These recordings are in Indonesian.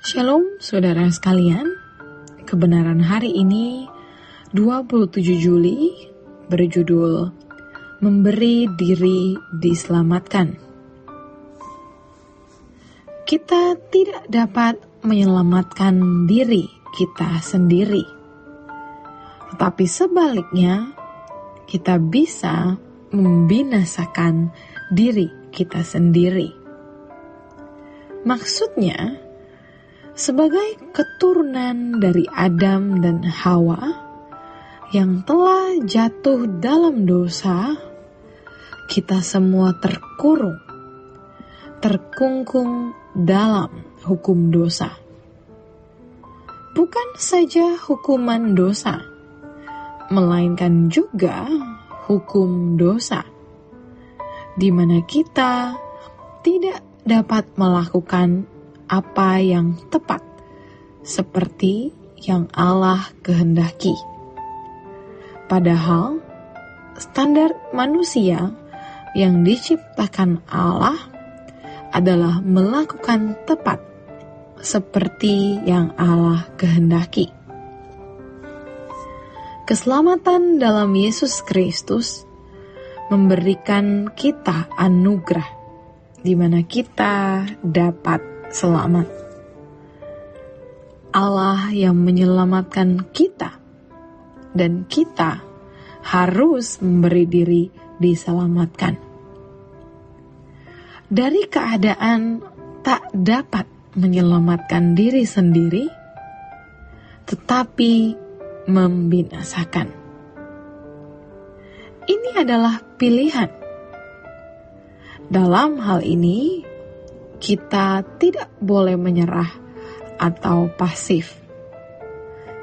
Shalom saudara sekalian, kebenaran hari ini 27 Juli berjudul Memberi Diri Diselamatkan. Kita tidak dapat menyelamatkan diri kita sendiri, tetapi sebaliknya kita bisa membinasakan diri kita sendiri. Maksudnya, sebagai keturunan dari Adam dan Hawa yang telah jatuh dalam dosa, kita semua terkungkung dalam hukum dosa. Bukan saja hukuman dosa, melainkan juga hukum dosa, di mana kita tidak dapat melakukan apa yang tepat seperti yang Allah kehendaki. Padahal standar manusia yang diciptakan Allah adalah melakukan tepat seperti yang Allah kehendaki. Keselamatan dalam Yesus Kristus memberikan kita anugerah di mana kita dapat selamat. Allah yang menyelamatkan kita, dan kita harus memberi diri diselamatkan. Dari keadaan tak dapat menyelamatkan diri sendiri, tetapi membinasakan. Ini adalah pilihan. Dalam hal ini, kita tidak boleh menyerah atau pasif.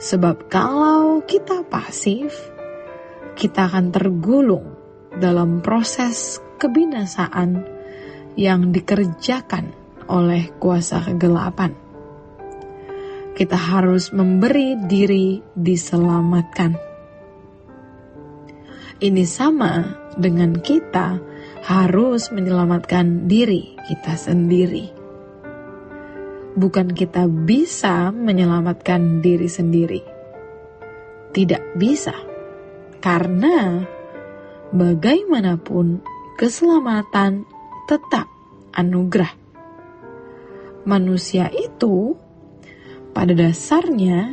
Sebab kalau kita pasif, kita akan tergulung dalam proses kebinasaan yang dikerjakan oleh kuasa kegelapan. Kita harus memberi diri diselamatkan. Ini sama dengan kita harus menyelamatkan diri kita sendiri. Bukan kita bisa menyelamatkan diri sendiri. Tidak bisa. Karena bagaimanapun keselamatan tetap anugerah. Manusia itu pada dasarnya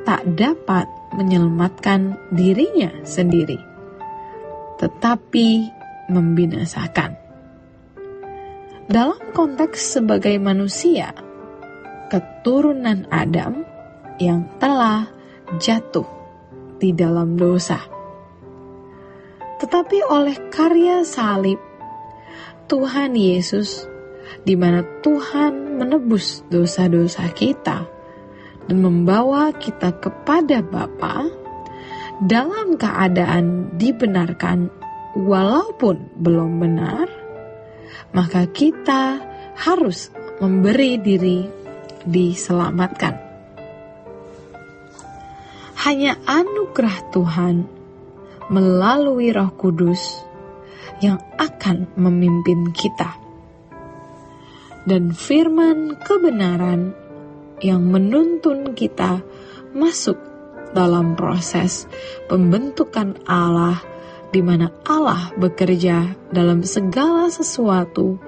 tak dapat menyelamatkan dirinya sendiri, tetapi membinasakan. Dalam konteks sebagai manusia, keturunan Adam yang telah jatuh di dalam dosa. Tetapi oleh karya salib Tuhan Yesus, di mana Tuhan menebus dosa-dosa kita dan membawa kita kepada Bapa dalam keadaan dibenarkan walaupun belum benar, maka kita harus memberi diri diselamatkan. Hanya anugerah Tuhan melalui Roh Kudus yang akan memimpin kita, dan firman kebenaran yang menuntun kita masuk dalam proses pembentukan Allah, di mana Allah bekerja dalam segala sesuatu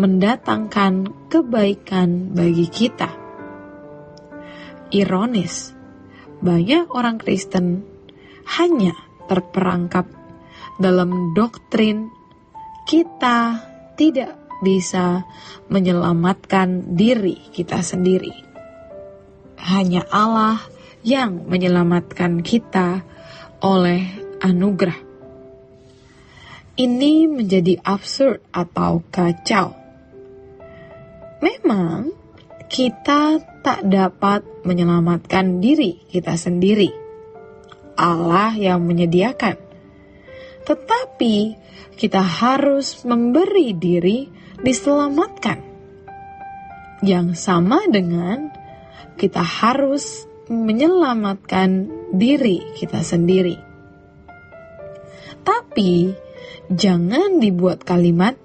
mendatangkan kebaikan bagi kita. Ironis, banyak orang Kristen hanya terperangkap dalam doktrin kita tidak bisa menyelamatkan diri kita sendiri. Hanya Allah yang menyelamatkan kita oleh anugerah. Ini menjadi absurd atau kacau. Memang kita tak dapat menyelamatkan diri kita sendiri. Allah yang menyediakan. Tetapi kita harus memberi diri diselamatkan. Yang sama dengan kita harus menyelamatkan diri kita sendiri. Tapi jangan dibuat kalimat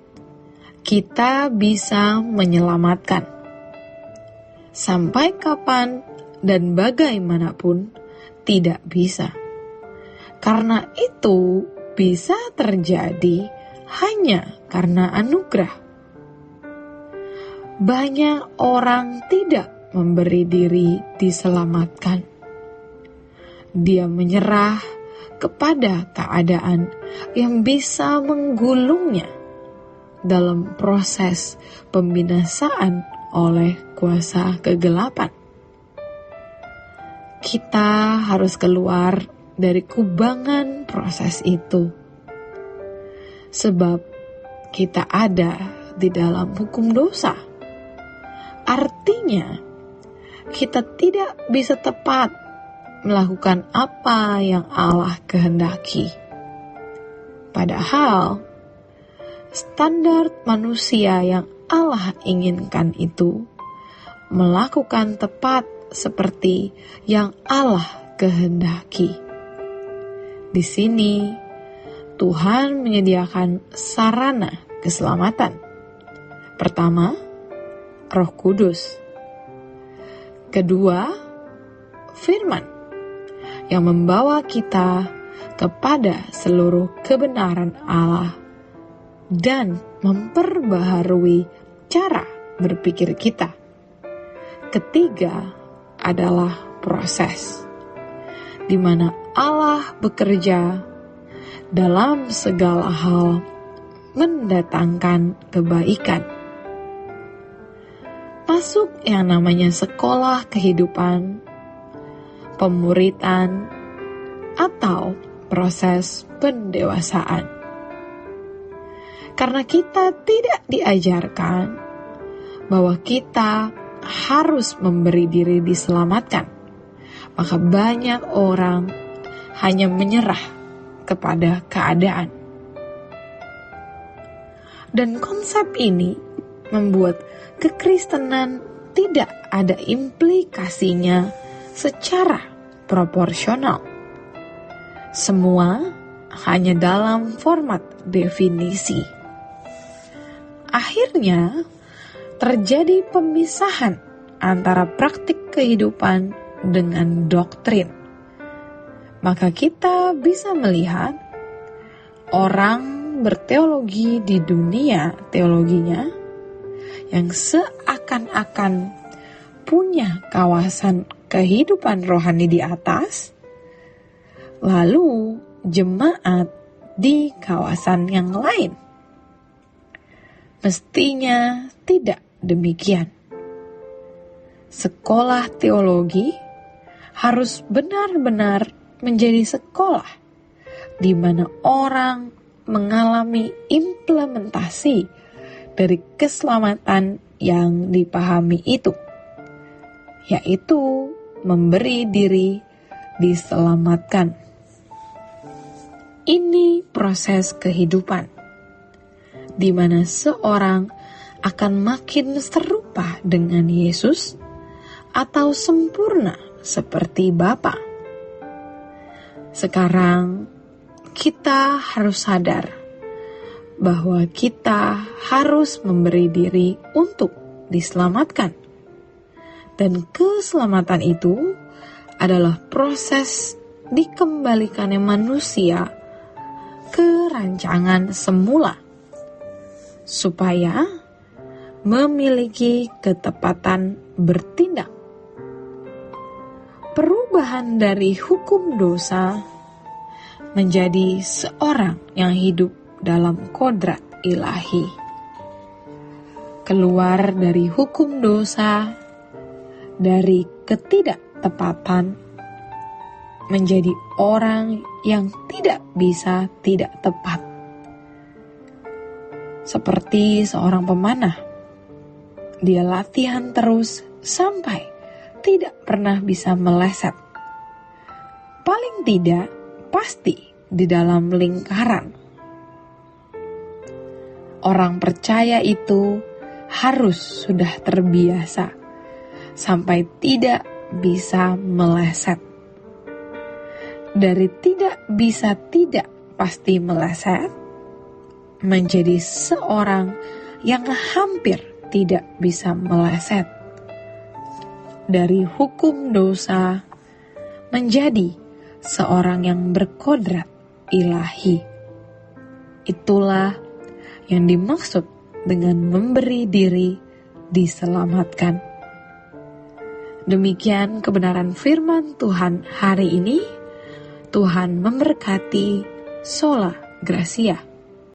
kita bisa menyelamatkan. sampai kapan dan bagaimanapun tidak bisa. Karena itu bisa terjadi hanya karena anugerah. Banyak orang tidak memberi diri diselamatkan. Dia menyerah kepada keadaan yang bisa menggulungnya dalam proses pembinasaan oleh kuasa kegelapan. Kita harus keluar dari kubangan proses itu, sebab kita ada di dalam hukum dosa. Artinya, kita tidak bisa tepat melakukan apa yang Allah kehendaki. Padahal, standar manusia yang Allah inginkan itu melakukan tepat seperti yang Allah kehendaki. Di sini, Tuhan menyediakan sarana keselamatan. Pertama, Roh Kudus. Kedua, firman yang membawa kita kepada seluruh kebenaran Allah dan memperbaharui cara berpikir kita. Ketiga adalah proses, di mana Allah bekerja dalam segala hal mendatangkan kebaikan. Masuk yang namanya sekolah kehidupan, pemuritan, atau proses pendewasaan. Karena kita tidak diajarkan bahwa kita harus memberi diri diselamatkan, maka banyak orang hanya menyerah kepada keadaan. Dan konsep ini membuat kekristenan tidak ada implikasinya secara proporsional. Semua hanya dalam format definisi. Akhirnya, terjadi pemisahan antara praktik kehidupan dengan doktrin. Maka kita bisa melihat orang berteologi di dunia teologinya yang seakan-akan punya kawasan kehidupan rohani di atas, lalu jemaat di kawasan yang lain. Mestinya tidak demikian. Sekolah teologi harus benar-benar menjadi sekolah di mana orang mengalami implementasi dari keselamatan yang dipahami itu, yaitu memberi diri diselamatkan. Ini proses kehidupan, di mana seorang akan makin serupa dengan Yesus atau sempurna seperti Bapa. Sekarang kita harus sadar bahwa kita harus memberi diri untuk diselamatkan. Dan keselamatan itu adalah proses dikembalikannya manusia ke rancangan semula, supaya memiliki ketepatan bertindak. Perubahan dari hukum dosa menjadi seorang yang hidup dalam kodrat ilahi. Keluar dari hukum dosa, dari ketidaktepatan, menjadi orang yang tidak bisa tidak tepat. Seperti seorang pemanah, dia latihan terus sampai tidak pernah bisa meleset. Paling tidak, pasti di dalam lingkaran. Orang percaya itu harus sudah terbiasa sampai tidak bisa meleset. Dari tidak bisa tidak pasti meleset, menjadi seorang yang hampir tidak bisa meleset. dari hukum dosa menjadi seorang yang berkodrat ilahi. Itulah yang dimaksud dengan memberi diri diselamatkan. Demikian kebenaran firman Tuhan hari ini. Tuhan memberkati. Sola Gracia.